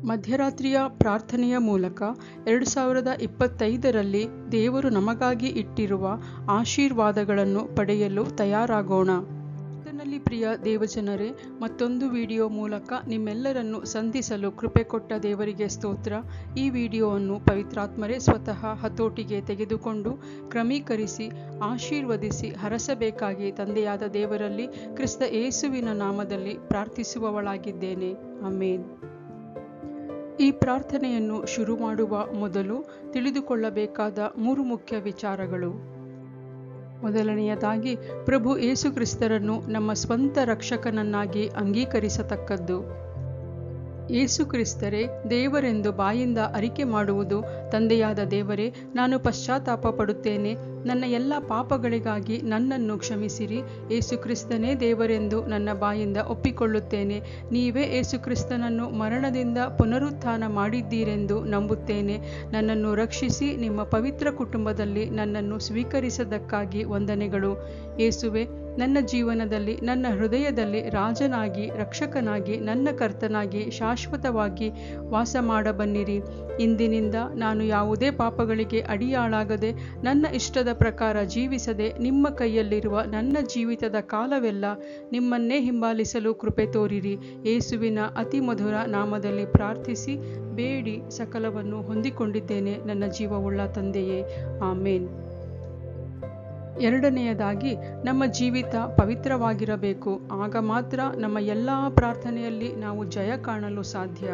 ಮಧ್ಯರಾತ್ರಿಯ ಪ್ರಾರ್ಥನೆಯ ಮೂಲಕ 2025ರಲ್ಲಿ ದೇವರು ನಮಗಾಗಿ ಇಟ್ಟಿರುವ ಆಶೀರ್ವಾದಗಳನ್ನು ಪಡೆಯಲು ತಯಾರಾಗೋಣ. ಕರ್ತನಲ್ಲಿ ಪ್ರಿಯ ದೇವಜನರೇ, ಮತ್ತೊಂದು ವಿಡಿಯೋ ಮೂಲಕ ನಿಮ್ಮೆಲ್ಲರನ್ನು ಸಂಧಿಸಲು ಕೃಪೆ ಕೊಟ್ಟ ದೇವರಿಗೆ ಸ್ತೋತ್ರ. ಈ ವಿಡಿಯೋವನ್ನು ಪವಿತ್ರಾತ್ಮರೇ ಸ್ವತಃ ಹತೋಟಿಗೆ ತೆಗೆದುಕೊಂಡು ಕ್ರಮೀಕರಿಸಿ ಆಶೀರ್ವದಿಸಿ ಹರಸಬೇಕಾಗಿ ತಂದೆಯಾದ ದೇವರಲ್ಲಿ ಕ್ರಿಸ್ತ ಯೇಸುವಿನ ನಾಮದಲ್ಲಿ ಪ್ರಾರ್ಥಿಸುವವಳಾಗಿದ್ದೇನೆ. ಆಮೇನ್. ಈ ಪ್ರಾರ್ಥನೆಯನ್ನು ಶುರು ಮಾಡುವ ಮೊದಲು ತಿಳಿದುಕೊಳ್ಳಬೇಕಾದ 3 ಮುಖ್ಯ ವಿಚಾರಗಳು. ಮೊದಲನೆಯದಾಗಿ, ಪ್ರಭು ಯೇಸು ಕ್ರಿಸ್ತರನ್ನು ನಮ್ಮ ಸ್ವಂತ ರಕ್ಷಕನನ್ನಾಗಿ ಅಂಗೀಕರಿಸತಕ್ಕದ್ದು. ಯೇಸು ಕ್ರಿಸ್ತರೇ ದೇವರೆಂದು ಬಾಯಿಂದ ಅರಿಕೆ ಮಾಡುವುದು. ತಂದೆಯಾದ ದೇವರೇ, ನಾನು ಪಶ್ಚಾತ್ತಾಪ ಪಡುತ್ತೇನೆ, ನನ್ನ ಎಲ್ಲ ಪಾಪಗಳಿಗಾಗಿ ನನ್ನನ್ನು ಕ್ಷಮಿಸಿರಿ. ಯೇಸು ಕ್ರಿಸ್ತನೇ ದೇವರೆಂದು ನನ್ನ ಬಾಯಿಂದ ಒಪ್ಪಿಕೊಳ್ಳುತ್ತೇನೆ. ನೀವೇ ಯೇಸು ಕ್ರಿಸ್ತನನ್ನು ಮರಣದಿಂದ ಪುನರುತ್ಥಾನ ಮಾಡಿದ್ದೀರೆಂದು ನಂಬುತ್ತೇನೆ. ನನ್ನನ್ನು ರಕ್ಷಿಸಿ ನಿಮ್ಮ ಪವಿತ್ರ ಕುಟುಂಬದಲ್ಲಿ ನನ್ನನ್ನು ಸ್ವೀಕರಿಸದಕ್ಕಾಗಿ ವಂದನೆಗಳು. ಯೇಸುವೆ, ನನ್ನ ಜೀವನದಲ್ಲಿ ನನ್ನ ಹೃದಯದಲ್ಲಿ ರಾಜನಾಗಿ, ರಕ್ಷಕನಾಗಿ, ನನ್ನ ಕರ್ತನಾಗಿ ಶಾಶ್ವತವಾಗಿ ವಾಸ ಮಾಡಬನ್ನಿರಿ. ಇಂದಿನಿಂದ ನಾನು ಯಾವುದೇ ಪಾಪಗಳಿಗೆ ಅಡಿಯಾಳಾಗದೆ ನನ್ನ ಇಷ್ಟದ ಪ್ರಕಾರ ಜೀವಿಸದೆ ನಿಮ್ಮ ಕೈಯಲ್ಲಿರುವ ನನ್ನ ಜೀವಿತದ ಕಾಲವೆಲ್ಲ ನಿಮ್ಮನ್ನೇ ಹಿಂಬಾಲಿಸಲು ಕೃಪೆ ತೋರಿರಿ. ಯೇಸುವಿನ ಅತಿ ಮಧುರ ನಾಮದಲ್ಲಿ ಪ್ರಾರ್ಥಿಸಿ ಬೇಡಿ ಸಕಲವನ್ನು ಹೊಂದಿಕೊಂಡಿದ್ದೇನೆ ನನ್ನ ಜೀವವುಳ್ಳ ತಂದೆಯೇ. ಆಮೇನ್. ಎರಡನೆಯದಾಗಿ, ನಮ್ಮ ಜೀವಿತ ಪವಿತ್ರವಾಗಿರಬೇಕು. ಆಗ ಮಾತ್ರ ನಮ್ಮ ಎಲ್ಲ ಪ್ರಾರ್ಥನೆಯಲ್ಲಿ ನಾವು ಜಯ ಕಾಣಲು ಸಾಧ್ಯ.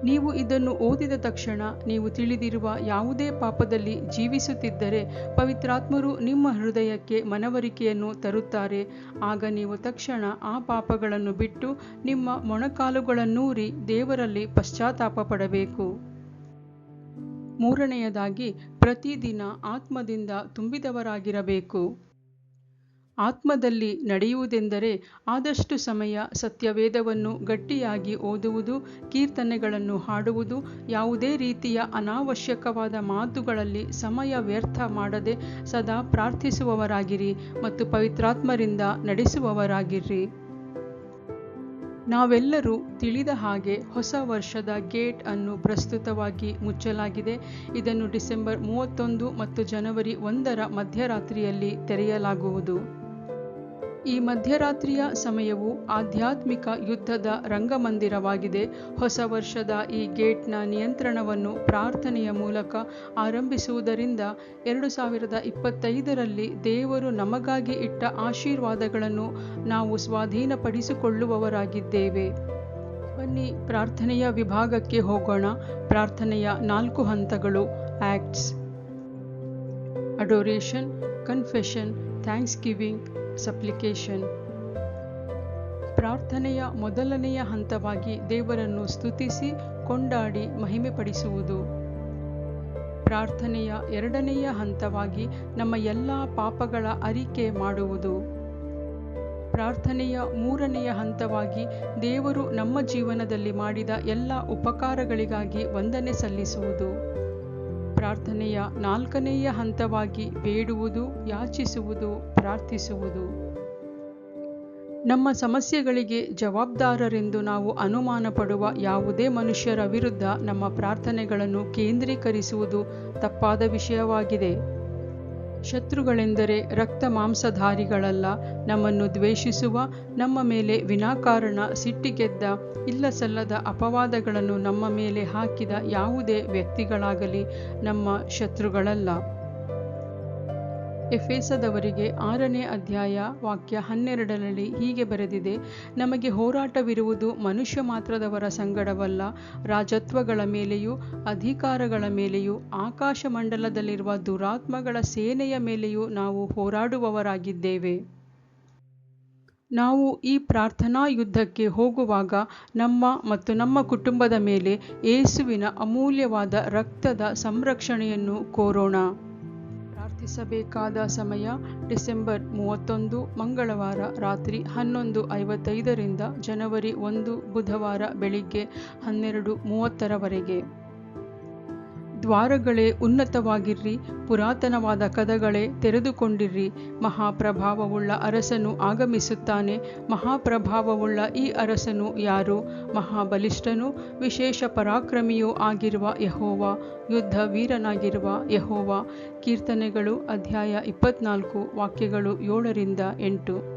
ನೀವು ಇದನ್ನು ಓದಿದ ತಕ್ಷಣ ನೀವು ತಿಳಿದಿರುವ ಯಾವುದೇ ಪಾಪದಲ್ಲಿ ಜೀವಿಸುತ್ತಿದ್ದರೆ ಪವಿತ್ರಾತ್ಮರು ನಿಮ್ಮ ಹೃದಯಕ್ಕೆ ಮನವರಿಕೆಯನ್ನು ತರುತ್ತಾರೆ. ಆಗ ನೀವು ತಕ್ಷಣ ಆ ಪಾಪಗಳನ್ನು ಬಿಟ್ಟು ನಿಮ್ಮ ಮೊಣಕಾಲುಗಳನ್ನೂರಿ ದೇವರಲ್ಲಿ ಪಶ್ಚಾತ್ತಾಪ ಪಡಬೇಕು. ಮೂರನೆಯದಾಗಿ, ಪ್ರತಿದಿನ ಆತ್ಮದಿಂದ ತುಂಬಿದವರಾಗಿರಬೇಕು. ಆತ್ಮದಲ್ಲಿ ನಡೆಯುವುದೆಂದರೆ ಆದಷ್ಟು ಸಮಯ ಸತ್ಯವೇದವನ್ನು ಗಟ್ಟಿಯಾಗಿ ಓದುವುದು, ಕೀರ್ತನೆಗಳನ್ನು ಹಾಡುವುದು, ಯಾವುದೇ ರೀತಿಯ ಅನಾವಶ್ಯಕವಾದ ಮಾತುಗಳಲ್ಲಿ ಸಮಯ ವ್ಯರ್ಥ ಮಾಡದೆ ಸದಾ ಪ್ರಾರ್ಥಿಸುವವರಾಗಿರಿ ಮತ್ತು ಪವಿತ್ರಾತ್ಮರಿಂದ ನಡೆಸುವವರಾಗಿರ್ರಿ. ನಾವೆಲ್ಲರೂ ತಿಳಿದ ಹಾಗೆ ಹೊಸ ವರ್ಷದ ಗೇಟ್ ಅನ್ನು ಪ್ರಸ್ತುತವಾಗಿ ಮುಚ್ಚಲಾಗಿದೆ. ಇದನ್ನು ಡಿಸೆಂಬರ್ 31 ಮತ್ತು ಜನವರಿ 1ರ ಮಧ್ಯರಾತ್ರಿಯಲ್ಲಿ ತೆರೆಯಲಾಗುವುದು. ಈ ಮಧ್ಯರಾತ್ರಿಯ ಸಮಯವು ಆಧ್ಯಾತ್ಮಿಕ ಯುದ್ಧದ ರಂಗಮಂದಿರವಾಗಿದೆ. ಹೊಸ ವರ್ಷದ ಈ ಗೇಟ್ನ ನಿಯಂತ್ರಣವನ್ನು ಪ್ರಾರ್ಥನೆಯ ಮೂಲಕ ಆರಂಭಿಸುವುದರಿಂದ 2025ರಲ್ಲಿ ದೇವರು ನಮಗಾಗಿ ಇಟ್ಟ ಆಶೀರ್ವಾದಗಳನ್ನು ನಾವು ಸ್ವಾಧೀನಪಡಿಸಿಕೊಳ್ಳುವವರಾಗಿದ್ದೇವೆ. ಬನ್ನಿ ಪ್ರಾರ್ಥನೆಯ ವಿಭಾಗಕ್ಕೆ ಹೋಗೋಣ. ಪ್ರಾರ್ಥನೆಯ 4 ಹಂತಗಳು. ACTS: adoration, confession, thanksgiving, supplication. ಪ್ರಾರ್ಥನೆಯ ಮೊದಲನೆಯ ಹಂತವಾಗಿ ದೇವರನ್ನು ಸ್ತುತಿಸಿ ಕೊಂಡಾಡಿ ಮಹಿಮೆಪಡಿಸುವುದು. ಪ್ರಾರ್ಥನೆಯ ಎರಡನೆಯ ಹಂತವಾಗಿ ನಮ್ಮ ಎಲ್ಲ ಪಾಪಗಳ ಅರಿಕೆ ಮಾಡುವುದು. ಪ್ರಾರ್ಥನೆಯ ಮೂರನೆಯ ಹಂತವಾಗಿ ದೇವರು ನಮ್ಮ ಜೀವನದಲ್ಲಿ ಮಾಡಿದ ಎಲ್ಲ ಉಪಕಾರಗಳಿಗಾಗಿ ವಂದನೆ ಸಲ್ಲಿಸುವುದು. ಪ್ರಾರ್ಥನೆಯ 4ನೆಯ ಹಂತವಾಗಿ ಬೇಡುವುದು, ಯಾಚಿಸುವುದು, ಪ್ರಾರ್ಥಿಸುವುದು. ನಮ್ಮ ಸಮಸ್ಯೆಗಳಿಗೆ ಜವಾಬ್ದಾರರೆಂದು ನಾವು ಅನುಮಾನ ಪಡುವ ಯಾವುದೇ ಮನುಷ್ಯರ ವಿರುದ್ಧ ನಮ್ಮ ಪ್ರಾರ್ಥನೆಗಳನ್ನು ಕೇಂದ್ರೀಕರಿಸುವುದು ತಪ್ಪಾದ ವಿಷಯವಾಗಿದೆ. ಶತ್ರುಗಳೆಂದರೆ ರಕ್ತ ಮಾಂಸಧಾರಿಗಳಲ್ಲ, ನಮ್ಮನ್ನು ದ್ವೇಷಿಸುವ, ನಮ್ಮ ಮೇಲೆ ವಿನಾಕಾರಣ ಸಿಟ್ಟಿಗೆದ್ದ, ಇಲ್ಲಸಲ್ಲದ ಅಪವಾದಗಳನ್ನು ನಮ್ಮ ಮೇಲೆ ಹಾಕಿದ ಯಾವುದೇ ವ್ಯಕ್ತಿಗಳಾಗಲಿ ನಮ್ಮ ಶತ್ರುಗಳಲ್ಲ. ಎಫೆಸದವರಿಗೆ 6ನೇ ಅಧ್ಯಾಯ ವಾಕ್ಯ 12ರಲ್ಲಿ ಹೀಗೆ ಬರೆದಿದೆ: ನಮಗೆ ಹೋರಾಟವಿರುವುದು ಮನುಷ್ಯ ಮಾತ್ರದವರ ಸಂಗಡವಲ್ಲ, ರಾಜತ್ವಗಳ ಮೇಲೆಯೂ ಅಧಿಕಾರಗಳ ಮೇಲೆಯೂ ಆಕಾಶ ಮಂಡಲದಲ್ಲಿರುವ ದುರಾತ್ಮಗಳ ಸೇನೆಯ ಮೇಲೆಯೂ ನಾವು ಹೋರಾಡುವವರಾಗಿದ್ದೇವೆ. ನಾವು ಈ ಪ್ರಾರ್ಥನಾ ಯುದ್ಧಕ್ಕೆ ಹೋಗುವಾಗ ನಮ್ಮ ಮತ್ತು ನಮ್ಮ ಕುಟುಂಬದ ಮೇಲೆ ಯೇಸುವಿನ ಅಮೂಲ್ಯವಾದ ರಕ್ತದ ಸಂರಕ್ಷಣೆಯನ್ನು ಕೋರೋಣ. ಪ್ರಾರ್ಥಿಸಬೇಕಾದ ಸಮಯ: ಡಿಸೆಂಬರ್ 31 ಮಂಗಳವಾರ ರಾತ್ರಿ 11:55ರಿಂದ ಜನವರಿ 1 ಬುಧವಾರ ಬೆಳಿಗ್ಗೆ 12:30ರವರೆಗೆ. ದ್ವಾರಗಳೇ ಉನ್ನತವಾಗಿರ್ರಿ, ಪುರಾತನವಾದ ಕದಗಳೇ ತೆರೆದುಕೊಂಡಿರ್ರಿ. ಮಹಾಪ್ರಭಾವವುಳ್ಳ ಅರಸನು ಆಗಮಿಸುತ್ತಾನೆ. ಮಹಾಪ್ರಭಾವವುಳ್ಳ ಈ ಅರಸನು ಯಾರು? ಮಹಾಬಲಿಷ್ಠನೂ ವಿಶೇಷ ಪರಾಕ್ರಮಿಯೂ ಆಗಿರುವ ಯೆಹೋವ, ಯುದ್ಧ ವೀರನಾಗಿರುವ ಯೆಹೋವ. ಕೀರ್ತನೆಗಳು ಅಧ್ಯಾಯ 24 ವಾಕ್ಯಗಳು 7-8.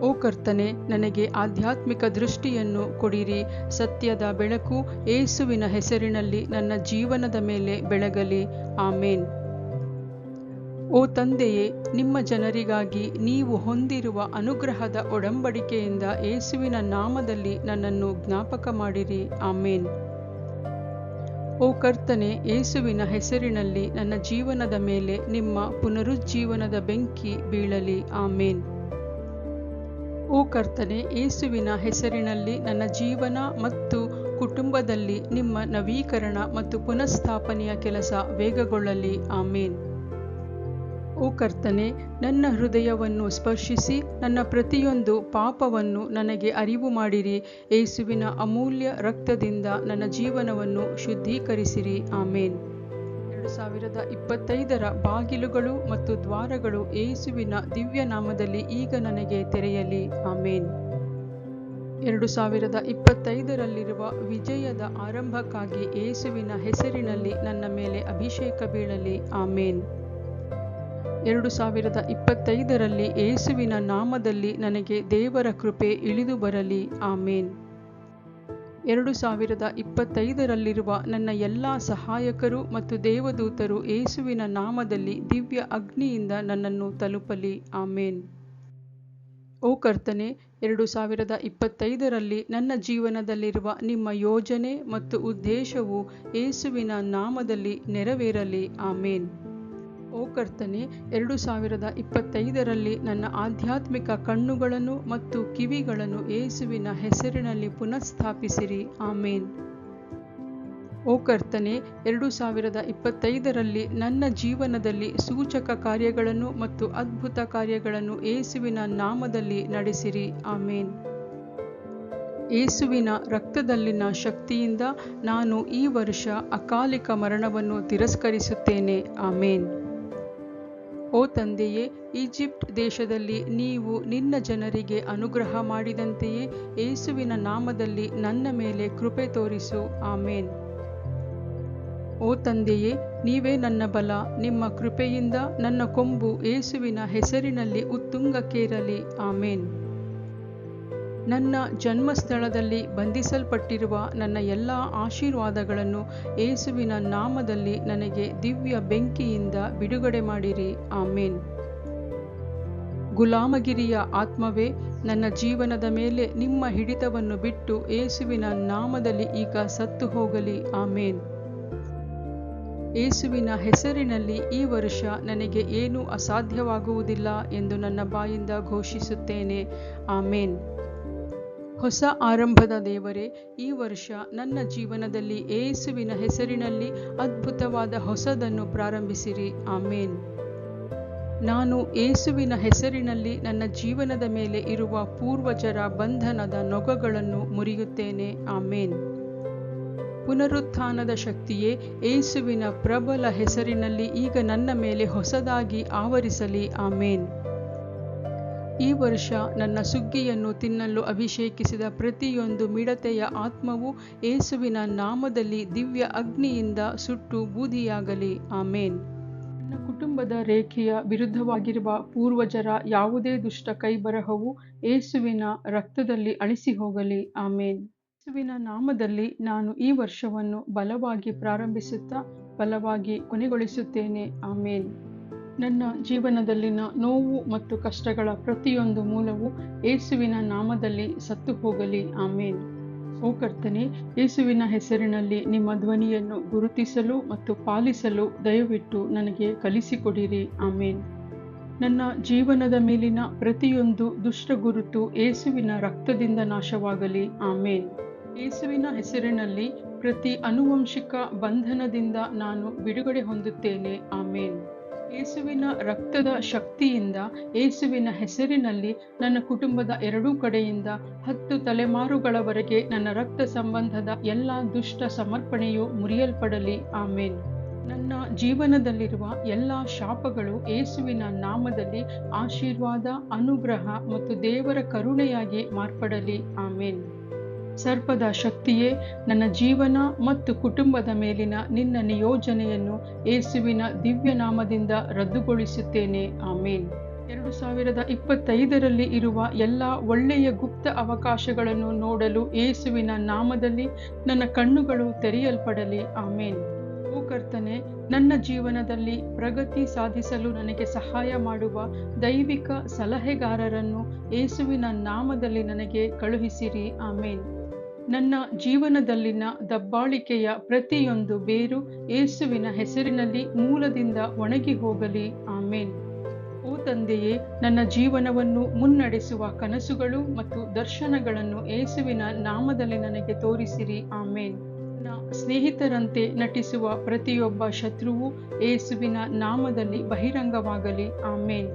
ಓ ಕರ್ತನೆ, ನನಗೆ ಆಧ್ಯಾತ್ಮಿಕ ದೃಷ್ಟಿಯನ್ನು ಕೊಡಿರಿ. ಸತ್ಯದ ಬೆಳಕು ಯೇಸುವಿನ ಹೆಸರಿನಲ್ಲಿ ನನ್ನ ಜೀವನದ ಮೇಲೆ ಬೆಳಗಲಿ. ಆಮೇನ್. ಓ ತಂದೆಯೇ, ನಿಮ್ಮ ಜನರಿಗಾಗಿ ನೀವು ಹೊಂದಿರುವ ಅನುಗ್ರಹದ ಒಡಂಬಡಿಕೆಯಿಂದ ಯೇಸುವಿನ ನಾಮದಲ್ಲಿ ನನ್ನನ್ನು ಜ್ಞಾಪಕ ಮಾಡಿರಿ. ಆಮೇನ್. ಓ ಕರ್ತನೆ, ಯೇಸುವಿನ ಹೆಸರಿನಲ್ಲಿ ನನ್ನ ಜೀವನದ ಮೇಲೆ ನಿಮ್ಮ ಪುನರುಜ್ಜೀವನದ ಬೆಂಕಿ ಬೀಳಲಿ. ಆಮೇನ್. ಓ ಕರ್ತನೆ, ಯೇಸುವಿನ ಹೆಸರಿನಲ್ಲಿ ನನ್ನ ಜೀವನ ಮತ್ತು ಕುಟುಂಬದಲ್ಲಿ ನಿಮ್ಮ ನವೀಕರಣ ಮತ್ತು ಪುನಃಸ್ಥಾಪನೆಯ ಕೆಲಸ ವೇಗಗೊಳ್ಳಲಿ. ಆಮೇನ್. ಓ ಕರ್ತನೆ, ನನ್ನ ಹೃದಯವನ್ನು ಸ್ಪರ್ಶಿಸಿ ನನ್ನ ಪ್ರತಿಯೊಂದು ಪಾಪವನ್ನು ನನಗೆ ಅರಿವು ಮಾಡಿರಿ. ಯೇಸುವಿನ ಅಮೂಲ್ಯ ರಕ್ತದಿಂದ ನನ್ನ ಜೀವನವನ್ನು ಶುದ್ಧೀಕರಿಸಿರಿ. ಆಮೇನ್. 2025 ಬಾಗಿಲುಗಳು ಮತ್ತು ದ್ವಾರಗಳು ಯೇಸುವಿನ ದಿವ್ಯ ನಾಮದಲ್ಲಿ ಈಗ ನನಗೆ ತೆರೆಯಲಿ. ಆಮೇನ್. 2025ರಲ್ಲಿರುವ ವಿಜಯದ ಆರಂಭಕ್ಕಾಗಿ ಯೇಸುವಿನ ಹೆಸರಿನಲ್ಲಿ ನನ್ನ ಮೇಲೆ ಅಭಿಷೇಕ ಬೀಳಲಿ. ಆಮೇನ್. 2025ರಲ್ಲಿ ಯೇಸುವಿನ ನಾಮದಲ್ಲಿ ನನಗೆ ದೇವರ ಕೃಪೆ ಇಳಿದು ಬರಲಿ. ಆಮೇನ್. 2025ರಲ್ಲಿರುವ ನನ್ನ ಎಲ್ಲ ಸಹಾಯಕರು ಮತ್ತು ದೇವದೂತರು ಯೇಸುವಿನ ನಾಮದಲ್ಲಿ ದಿವ್ಯ ಅಗ್ನಿಯಿಂದ ನನ್ನನ್ನು ತಲುಪಲಿ. ಆಮೇನ್. ಓ ಕರ್ತನೆ, 2025ರಲ್ಲಿ ನನ್ನ ಜೀವನದಲ್ಲಿರುವ ನಿಮ್ಮ ಯೋಜನೆ ಮತ್ತು ಉದ್ದೇಶವು ಯೇಸುವಿನ ನಾಮದಲ್ಲಿ ನೆರವೇರಲಿ. ಆಮೇನ್. ಓ ಕರ್ತನೆ, 2025ರಲ್ಲಿ ನನ್ನ ಆಧ್ಯಾತ್ಮಿಕ ಕಣ್ಣುಗಳನ್ನು ಮತ್ತು ಕಿವಿಗಳನ್ನು ಯೇಸುವಿನ ಹೆಸರಿನಲ್ಲಿ ಪುನಃಸ್ಥಾಪಿಸಿರಿ. ಆಮೇನ್. ಓ ಕರ್ತನೆ, 2025ರಲ್ಲಿ ನನ್ನ ಜೀವನದಲ್ಲಿ ಸೂಚಕ ಕಾರ್ಯಗಳನ್ನು ಮತ್ತು ಅದ್ಭುತ ಕಾರ್ಯಗಳನ್ನು ಯೇಸುವಿನ ನಾಮದಲ್ಲಿ ನಡೆಸಿರಿ. ಆಮೇನ್. ಯೇಸುವಿನ ರಕ್ತದಲ್ಲಿನ ಶಕ್ತಿಯಿಂದ ನಾನು ಈ ವರ್ಷ ಅಕಾಲಿಕ ಮರಣವನ್ನು ತಿರಸ್ಕರಿಸುತ್ತೇನೆ. ಆಮೇನ್. ಓ ತಂದೆಯೇ, ಈಜಿಪ್ಟ್ ದೇಶದಲ್ಲಿ ನೀವು ನಿನ್ನ ಜನರಿಗೆ ಅನುಗ್ರಹ ಮಾಡಿದಂತೆಯೇ ಯೇಸುವಿನ ನಾಮದಲ್ಲಿ ನನ್ನ ಮೇಲೆ ಕೃಪೆ ತೋರಿಸು. ಆಮೇನ್. ಓ ತಂದೆಯೇ, ನೀವೇ ನನ್ನ ಬಲ. ನಿಮ್ಮ ಕೃಪೆಯಿಂದ ನನ್ನ ಕೊಂಬು ಯೇಸುವಿನ ಹೆಸರಿನಲ್ಲಿ ಉತ್ತುಂಗಕ್ಕೇರಲಿ. ಆಮೇನ್. ನನ್ನ ಜನ್ಮಸ್ಥಳದಲ್ಲಿ ಬಂಧಿಸಲ್ಪಟ್ಟಿರುವ ನನ್ನ ಎಲ್ಲ ಆಶೀರ್ವಾದಗಳನ್ನು ಯೇಸುವಿನ ನಾಮದಲ್ಲಿ ನನಗೆ ದಿವ್ಯ ಬೆಂಕಿಯಿಂದ ಬಿಡುಗಡೆ ಮಾಡಿರಿ. ಆಮೇನ್. ಗುಲಾಮಗಿರಿಯ ಆತ್ಮವೇ, ನನ್ನ ಜೀವನದ ಮೇಲೆ ನಿಮ್ಮ ಹಿಡಿತವನ್ನು ಬಿಟ್ಟು ಯೇಸುವಿನ ನಾಮದಲ್ಲಿ ಈಗ ಸತ್ತು ಹೋಗಲಿ. ಆಮೇನ್. ಯೇಸುವಿನ ಹೆಸರಿನಲ್ಲಿ ಈ ವರ್ಷ ನನಗೆ ಏನೂ ಅಸಾಧ್ಯವಾಗುವುದಿಲ್ಲ ಎಂದು ನನ್ನ ಬಾಯಿಂದ ಘೋಷಿಸುತ್ತೇನೆ. ಆಮೇನ್. ಹೊಸ ಆರಂಭದ ದೇವರೇ, ಈ ವರ್ಷ ನನ್ನ ಜೀವನದಲ್ಲಿ ಯೇಸುವಿನ ಹೆಸರಿನಲ್ಲಿ ಅದ್ಭುತವಾದ ಹೊಸದನ್ನು ಪ್ರಾರಂಭಿಸಿರಿ. ಆಮೇನ್. ನಾನು ಯೇಸುವಿನ ಹೆಸರಿನಲ್ಲಿ ನನ್ನ ಜೀವನದ ಮೇಲೆ ಇರುವ ಪೂರ್ವಜರ ಬಂಧನದ ನೊಗಗಳನ್ನು ಮುರಿಯುತ್ತೇನೆ. ಆಮೇನ್. ಪುನರುತ್ಥಾನದ ಶಕ್ತಿಯೇ, ಯೇಸುವಿನ ಪ್ರಬಲ ಹೆಸರಿನಲ್ಲಿ ಈಗ ನನ್ನ ಮೇಲೆ ಹೊಸದಾಗಿ ಆವರಿಸಲಿ. ಆಮೇನ್. ಈ ವರ್ಷ ನನ್ನ ಸುಗ್ಗಿಯನ್ನು ತಿನ್ನಲು ಅಭಿಷೇಕಿಸಿದ ಪ್ರತಿಯೊಂದು ಮಿಡತೆಯ ಆತ್ಮವು ಯೇಸುವಿನ ನಾಮದಲ್ಲಿ ದಿವ್ಯ ಅಗ್ನಿಯಿಂದ ಸುಟ್ಟು ಬೂದಿಯಾಗಲಿ. ಆಮೇನ್. ನನ್ನ ಕುಟುಂಬದ ರೇಖೆಯ ವಿರುದ್ಧವಾಗಿರುವ ಪೂರ್ವಜರ ಯಾವುದೇ ದುಷ್ಟ ಕೈಬರಹವು ಯೇಸುವಿನ ರಕ್ತದಲ್ಲಿ ಅಳಿಸಿ ಹೋಗಲಿ. ಆಮೇನ್. ಯೇಸುವಿನ ನಾಮದಲ್ಲಿ ನಾನು ಈ ವರ್ಷವನ್ನು ಬಲವಾಗಿ ಪ್ರಾರಂಭಿಸುತ್ತಾ ಬಲವಾಗಿ ಕೊನೆಗೊಳಿಸುತ್ತೇನೆ. ಆಮೇನ್. ನನ್ನ ಜೀವನದಲ್ಲಿನ ನೋವು ಮತ್ತು ಕಷ್ಟಗಳ ಪ್ರತಿಯೊಂದು ಮೂಲವು ಯೇಸುವಿನ ನಾಮದಲ್ಲಿ ಸತ್ತು ಹೋಗಲಿ. ಆಮೇನ್. ಓ ಕರ್ತನೆ, ಯೇಸುವಿನ ಹೆಸರಿನಲ್ಲಿ ನಿಮ್ಮ ಧ್ವನಿಯನ್ನು ಗುರುತಿಸಲು ಮತ್ತು ಪಾಲಿಸಲು ದಯವಿಟ್ಟು ನನಗೆ ಕಲಿಸಿಕೊಡಿರಿ. ಆಮೇನ್. ನನ್ನ ಜೀವನದ ಮೇಲಿನ ಪ್ರತಿಯೊಂದು ದುಷ್ಟ ಗುರುತು ಯೇಸುವಿನ ರಕ್ತದಿಂದ ನಾಶವಾಗಲಿ. ಆಮೇನ್. ಯೇಸುವಿನ ಹೆಸರಿನಲ್ಲಿ ಪ್ರತಿ ಆನುವಂಶಿಕ ಬಂಧನದಿಂದ ನಾನು ಬಿಡುಗಡೆ ಹೊಂದುತ್ತೇನೆ. ಆಮೇನ್. ಯೇಸುವಿನ ರಕ್ತದ ಶಕ್ತಿಯಿಂದ, ಯೇಸುವಿನ ಹೆಸರಿನಲ್ಲಿ ನನ್ನ ಕುಟುಂಬದ ಎರಡೂ ಕಡೆಯಿಂದ 10 ತಲೆಮಾರುಗಳವರೆಗೆ ನನ್ನ ರಕ್ತ ಸಂಬಂಧದ ಎಲ್ಲ ದುಷ್ಟ ಸಮರ್ಪಣೆಯು ಮುರಿಯಲ್ಪಡಲಿ. ಆಮೇನ್. ನನ್ನ ಜೀವನದಲ್ಲಿರುವ ಎಲ್ಲ ಶಾಪಗಳು ಯೇಸುವಿನ ನಾಮದಲ್ಲಿ ಆಶೀರ್ವಾದ, ಅನುಗ್ರಹ ಮತ್ತು ದೇವರ ಕರುಣೆಯಾಗಿ ಮಾರ್ಪಡಲಿ. ಆಮೇನ್. ಸರ್ಪದ ಶಕ್ತಿಯೇ, ನನ್ನ ಜೀವನ ಮತ್ತು ಕುಟುಂಬದ ಮೇಲಿನ ನಿನ್ನ ನಿಯೋಜನೆಯನ್ನು ಯೇಸುವಿನ ದಿವ್ಯ ನಾಮದಿಂದ ರದ್ದುಗೊಳಿಸುತ್ತೇನೆ. ಆಮೇನ್. 2025ರಲ್ಲಿ ಇರುವ ಎಲ್ಲ ಒಳ್ಳೆಯ ಗುಪ್ತ ಅವಕಾಶಗಳನ್ನು ನೋಡಲು ಯೇಸುವಿನ ನಾಮದಲ್ಲಿ ನನ್ನ ಕಣ್ಣುಗಳು ತೆರೆಯಲ್ಪಡಲಿ. ಆಮೇನ್. ಓ ಕರ್ತನೇ, ನನ್ನ ಜೀವನದಲ್ಲಿ ಪ್ರಗತಿ ಸಾಧಿಸಲು ನನಗೆ ಸಹಾಯ ಮಾಡುವ ದೈವಿಕ ಸಲಹೆಗಾರರನ್ನು ಯೇಸುವಿನ ನಾಮದಲ್ಲಿ ನನಗೆ ಕಳುಹಿಸಿರಿ. ಆಮೇನ್. ನನ್ನ ಜೀವನದಲ್ಲಿನ ದಬ್ಬಾಳಿಕೆಯ ಪ್ರತಿಯೊಂದು ಬೇರು ಯೇಸುವಿನ ಹೆಸರಿನಲ್ಲಿ ಮೂಲದಿಂದ ಒಣಗಿ ಹೋಗಲಿ. ಆಮೇನ್. ಓ ತಂದೆಯೇ, ನನ್ನ ಜೀವನವನ್ನು ಮುನ್ನಡೆಸುವ ಕನಸುಗಳು ಮತ್ತು ದರ್ಶನಗಳನ್ನು ಯೇಸುವಿನ ನಾಮದಲ್ಲಿ ನನಗೆ ತೋರಿಸಿರಿ. ಆಮೇನ್. ನನ್ನ ಸ್ನೇಹಿತರಂತೆ ನಟಿಸುವ ಪ್ರತಿಯೊಬ್ಬ ಶತ್ರುವು ಯೇಸುವಿನ ನಾಮದಲ್ಲಿ ಬಹಿರಂಗವಾಗಲಿ. ಆಮೇನ್.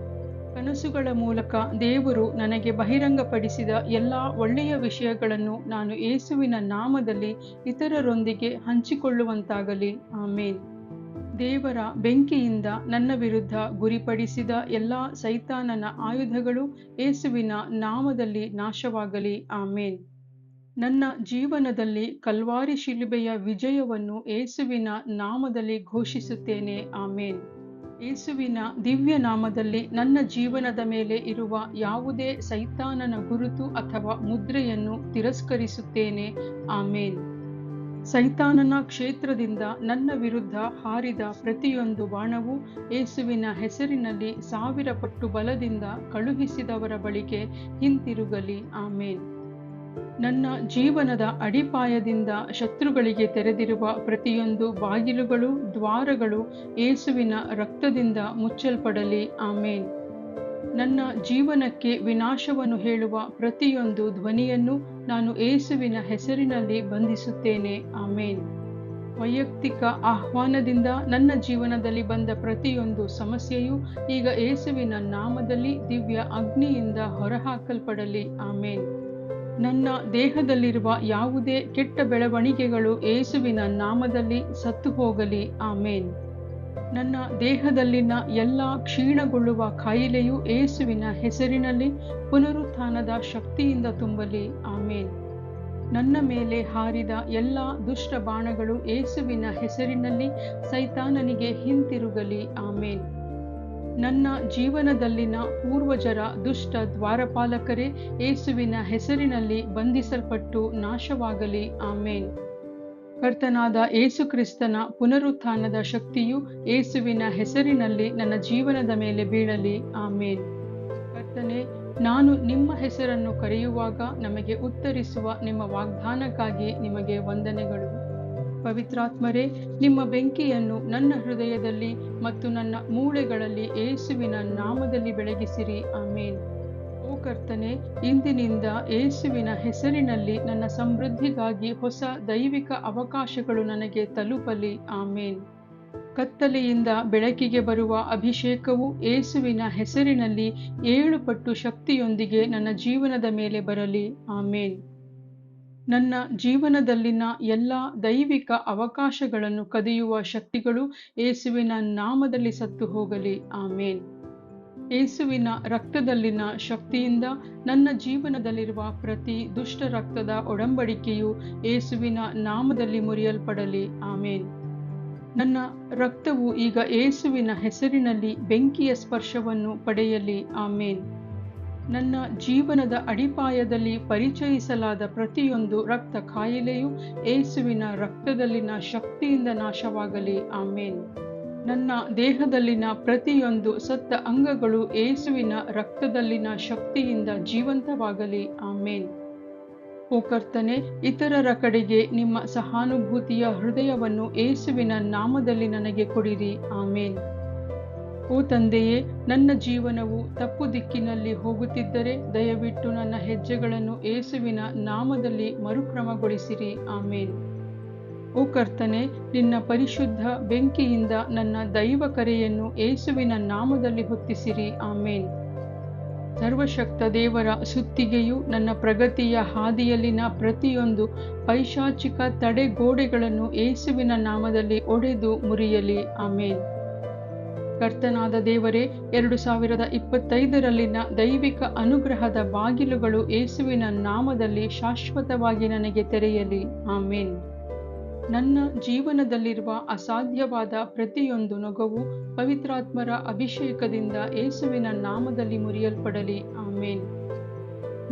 ಕನಸುಗಳ ಮೂಲಕ ದೇವರು ನನಗೆ ಬಹಿರಂಗಪಡಿಸಿದ ಎಲ್ಲ ಒಳ್ಳೆಯ ವಿಷಯಗಳನ್ನು ನಾನು ಯೇಸುವಿನ ನಾಮದಲ್ಲಿ ಇತರರೊಂದಿಗೆ ಹಂಚಿಕೊಳ್ಳುವಂತಾಗಲಿ. ಆಮೇನ್. ದೇವರ ಬೆಂಕಿಯಿಂದ ನನ್ನ ವಿರುದ್ಧ ಗುರಿಪಡಿಸಿದ ಎಲ್ಲ ಸೈತಾನನ ಆಯುಧಗಳು ಯೇಸುವಿನ ನಾಮದಲ್ಲಿ ನಾಶವಾಗಲಿ. ಆಮೇನ್. ನನ್ನ ಜೀವನದಲ್ಲಿ ಕಲ್ವಾರಿ ಶಿಲುಬೆಯ ವಿಜಯವನ್ನು ಯೇಸುವಿನ ನಾಮದಲ್ಲಿ ಘೋಷಿಸುತ್ತೇನೆ. ಆಮೇನ್. ಯೇಸುವಿನ ದಿವ್ಯ ನಾಮದಲ್ಲಿ ನನ್ನ ಜೀವನದ ಮೇಲೆ ಇರುವ ಯಾವುದೇ ಸೈತಾನನ ಗುರುತು ಅಥವಾ ಮುದ್ರೆಯನ್ನು ತಿರಸ್ಕರಿಸುತ್ತೇನೆ. ಆಮೇನ್. ಸೈತಾನನ ಕ್ಷೇತ್ರದಿಂದ ನನ್ನ ವಿರುದ್ಧ ಹಾರಿದ ಪ್ರತಿಯೊಂದು ಬಾಣವು ಯೇಸುವಿನ ಹೆಸರಿನಲ್ಲಿ 1000 ಪಟ್ಟು ಬಲದಿಂದ ಕಳುಹಿಸಿದವರ ಬಳಿಗೆ ಹಿಂತಿರುಗಲಿ. ಆಮೇನ್. ನನ್ನ ಜೀವನದ ಅಡಿಪಾಯದಿಂದ ಶತ್ರುಗಳಿಗೆ ತೆರೆದಿರುವ ಪ್ರತಿಯೊಂದು ಬಾಗಿಲುಗಳು, ದ್ವಾರಗಳು ಯೇಸುವಿನ ರಕ್ತದಿಂದ ಮುಚ್ಚಲ್ಪಡಲಿ. ಆಮೇನ್. ನನ್ನ ಜೀವನಕ್ಕೆ ವಿನಾಶವನ್ನು ಹೇಳುವ ಪ್ರತಿಯೊಂದು ಧ್ವನಿಯನ್ನು ನಾನು ಯೇಸುವಿನ ಹೆಸರಿನಲ್ಲಿ ಬಂಧಿಸುತ್ತೇನೆ. ಆಮೇನ್. ವೈಯಕ್ತಿಕ ಆಹ್ವಾನದಿಂದ ನನ್ನ ಜೀವನದಲ್ಲಿ ಬಂದ ಪ್ರತಿಯೊಂದು ಸಮಸ್ಯೆಯು ಈಗ ಯೇಸುವಿನ ನಾಮದಲ್ಲಿ ದಿವ್ಯ ಅಗ್ನಿಯಿಂದ ಹೊರಹಾಕಲ್ಪಡಲಿ. ಆಮೇನ್. ನನ್ನ ದೇಹದಲ್ಲಿರುವ ಯಾವುದೇ ಕೆಟ್ಟ ಬೆಳವಣಿಗೆಗಳು ಯೇಸುವಿನ ನಾಮದಲ್ಲಿ ಸತ್ತು ಹೋಗಲಿ. ಆಮೇನ್. ನನ್ನ ದೇಹದಲ್ಲಿನ ಎಲ್ಲ ಕ್ಷೀಣಗೊಳ್ಳುವ ಕಾಯಿಲೆಯು ಯೇಸುವಿನ ಹೆಸರಿನಲ್ಲಿ ಪುನರುತ್ಥಾನದ ಶಕ್ತಿಯಿಂದ ತುಂಬಲಿ. ಆಮೇನ್. ನನ್ನ ಮೇಲೆ ಹಾರಿದ ಎಲ್ಲ ದುಷ್ಟ ಬಾಣಗಳು ಯೇಸುವಿನ ಹೆಸರಿನಲ್ಲಿ ಸೈತಾನನಿಗೆ ಹಿಂತಿರುಗಲಿ. ಆಮೇನ್. ನನ್ನ ಜೀವನದಲ್ಲಿನ ಪೂರ್ವಜರ ದುಷ್ಟ ದ್ವಾರಪಾಲಕರೇ ಯೇಸುವಿನ ಹೆಸರಿನಲ್ಲಿ ಬಂಧಿಸಲ್ಪಟ್ಟು ನಾಶವಾಗಲಿ. ಆಮೇನ್. ಕರ್ತನಾದ ಯೇಸು ಕ್ರಿಸ್ತನ ಪುನರುತ್ಥಾನದ ಶಕ್ತಿಯು ಯೇಸುವಿನ ಹೆಸರಿನಲ್ಲಿ ನನ್ನ ಜೀವನದ ಮೇಲೆ ಬೀಳಲಿ. ಆಮೇನ್. ಕರ್ತನೇ, ನಾನು ನಿಮ್ಮ ಹೆಸರನ್ನು ಕರೆಯುವಾಗ ನಮಗೆ ಉತ್ತರಿಸುವ ನಿಮ್ಮ ವಾಗ್ದಾನಕ್ಕಾಗಿ ನಿಮಗೆ ವಂದನೆಗಳು. ಪವಿತ್ರಾತ್ಮರೇ, ನಿಮ್ಮ ಬೆಂಕಿಯನ್ನು ನನ್ನ ಹೃದಯದಲ್ಲಿ ಮತ್ತು ನನ್ನ ಮೂಳೆಗಳಲ್ಲಿ ಯೇಸುವಿನ ನಾಮದಲ್ಲಿ ಬೆಳಗಿಸಿರಿ. ಆಮೇನ್. ಓ ಕರ್ತನೇ, ಇಂದಿನಿಂದ ಯೇಸುವಿನ ಹೆಸರಿನಲ್ಲಿ ನನ್ನ ಸಮೃದ್ಧಿಗಾಗಿ ಹೊಸ ದೈವಿಕ ಅವಕಾಶಗಳು ನನಗೆ ತಲುಪಲಿ. ಆಮೇನ್. ಕತ್ತಲೆಯಿಂದ ಬೆಳಕಿಗೆ ಬರುವ ಅಭಿಷೇಕವು ಯೇಸುವಿನ ಹೆಸರಿನಲ್ಲಿ 7 ಪಟ್ಟು ಶಕ್ತಿಯೊಂದಿಗೆ ನನ್ನ ಜೀವನದ ಮೇಲೆ ಬರಲಿ. ಆಮೇನ್. ನನ್ನ ಜೀವನದಲ್ಲಿನ ಎಲ್ಲ ದೈವಿಕ ಅವಕಾಶಗಳನ್ನು ಕದಿಯುವ ಶಕ್ತಿಗಳು ಯೇಸುವಿನ ನಾಮದಲ್ಲಿ ಸತ್ತು ಹೋಗಲಿ. ಆಮೇನ್. ಯೇಸುವಿನ ರಕ್ತದಲ್ಲಿನ ಶಕ್ತಿಯಿಂದ ನನ್ನ ಜೀವನದಲ್ಲಿರುವ ಪ್ರತಿ ದುಷ್ಟ ರಕ್ತದ ಒಡಂಬಡಿಕೆಯು ಯೇಸುವಿನ ನಾಮದಲ್ಲಿ ಮುರಿಯಲ್ಪಡಲಿ. ಆಮೇನ್. ನನ್ನ ರಕ್ತವು ಈಗ ಯೇಸುವಿನ ಹೆಸರಿನಲ್ಲಿ ಬೆಂಕಿಯ ಸ್ಪರ್ಶವನ್ನು ಪಡೆಯಲಿ. ಆಮೇನ್. ನನ್ನ ಜೀವನದ ಅಡಿಪಾಯದಲ್ಲಿ ಪರಿಚಯಿಸಲಾದ ಪ್ರತಿಯೊಂದು ರಕ್ತ ಕಾಯಿಲೆಯು ಯೇಸುವಿನ ರಕ್ತದಲ್ಲಿನ ಶಕ್ತಿಯಿಂದ ನಾಶವಾಗಲಿ. ಆಮೇನ್. ನನ್ನ ದೇಹದಲ್ಲಿನ ಪ್ರತಿಯೊಂದು ಸತ್ತ ಅಂಗಗಳು ಯೇಸುವಿನ ರಕ್ತದಲ್ಲಿನ ಶಕ್ತಿಯಿಂದ ಜೀವಂತವಾಗಲಿ. ಆಮೇನ್. ಓ ಕರ್ತನೇ, ಇತರರ ಕಡೆಗೆ ನಿಮ್ಮ ಸಹಾನುಭೂತಿಯ ಹೃದಯವನ್ನು ಯೇಸುವಿನ ನಾಮದಲ್ಲಿ ನನಗೆ ಕೊಡಿರಿ. ಆಮೇನ್. ಓ ತಂದೆಯೇ, ನನ್ನ ಜೀವನವು ತಪ್ಪು ದಿಕ್ಕಿನಲ್ಲಿ ಹೋಗುತ್ತಿದ್ದರೆ ದಯವಿಟ್ಟು ನನ್ನ ಹೆಜ್ಜೆಗಳನ್ನು ಯೇಸುವಿನ ನಾಮದಲ್ಲಿ ಮರುಕ್ರಮಗೊಳಿಸಿರಿ. ಆಮೇನ್. ಓ ಕರ್ತನೆ, ನಿನ್ನ ಪರಿಶುದ್ಧ ಬೆಂಕಿಯಿಂದ ನನ್ನ ದೈವ ಕರೆಯನ್ನು ಯೇಸುವಿನ ನಾಮದಲ್ಲಿ ಹೊತ್ತಿಸಿರಿ. ಆಮೇನ್. ಸರ್ವಶಕ್ತ ದೇವರ ಸುತ್ತಿಗೆಯು ನನ್ನ ಪ್ರಗತಿಯ ಹಾದಿಯಲ್ಲಿನ ಪ್ರತಿಯೊಂದು ಪೈಶಾಚಿಕ ತಡೆಗೋಡೆಗಳನ್ನು ಯೇಸುವಿನ ನಾಮದಲ್ಲಿ ಒಡೆದು ಮುರಿಯಲಿ. ಆಮೇನ್. ಕರ್ತನಾದ ದೇವರೇ, 2025ರಲ್ಲಿನ ದೈವಿಕ ಅನುಗ್ರಹದ ಬಾಗಿಲುಗಳು ಯೇಸುವಿನ ನಾಮದಲ್ಲಿ ಶಾಶ್ವತವಾಗಿ ನನಗೆ ತೆರೆಯಲಿ. ಆಮೇನ್. ನನ್ನ ಜೀವನದಲ್ಲಿರುವ ಅಸಾಧ್ಯವಾದ ಪ್ರತಿಯೊಂದು ನೊಗವು ಪವಿತ್ರಾತ್ಮರ ಅಭಿಷೇಕದಿಂದ ಯೇಸುವಿನ ನಾಮದಲ್ಲಿ ಮುರಿಯಲ್ಪಡಲಿ. ಆಮೇನ್.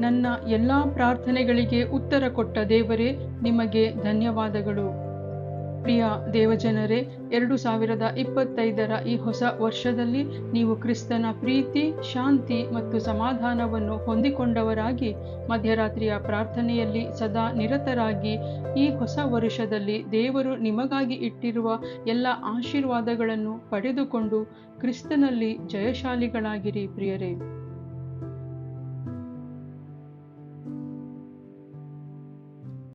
ನನ್ನ ಎಲ್ಲ ಪ್ರಾರ್ಥನೆಗಳಿಗೆ ಉತ್ತರ ಕೊಟ್ಟ ದೇವರೇ, ನಿಮಗೆ ಧನ್ಯವಾದಗಳು. ಪ್ರಿಯ ದೇವಜನರೇ, 2025ರ ಈ ಹೊಸ ವರ್ಷದಲ್ಲಿ ನೀವು ಕ್ರಿಸ್ತನ ಪ್ರೀತಿ, ಶಾಂತಿ ಮತ್ತು ಸಮಾಧಾನವನ್ನು ಹೊಂದಿಕೊಂಡವರಾಗಿ ಮಧ್ಯರಾತ್ರಿಯ ಪ್ರಾರ್ಥನೆಯಲ್ಲಿ ಸದಾ ನಿರತರಾಗಿ ಈ ಹೊಸ ವರುಷದಲ್ಲಿ ದೇವರು ನಿಮಗಾಗಿ ಇಟ್ಟಿರುವ ಎಲ್ಲ ಆಶೀರ್ವಾದಗಳನ್ನು ಪಡೆದುಕೊಂಡು ಕ್ರಿಸ್ತನಲ್ಲಿ ಜಯಶಾಲಿಗಳಾಗಿರಿ. ಪ್ರಿಯರೇ.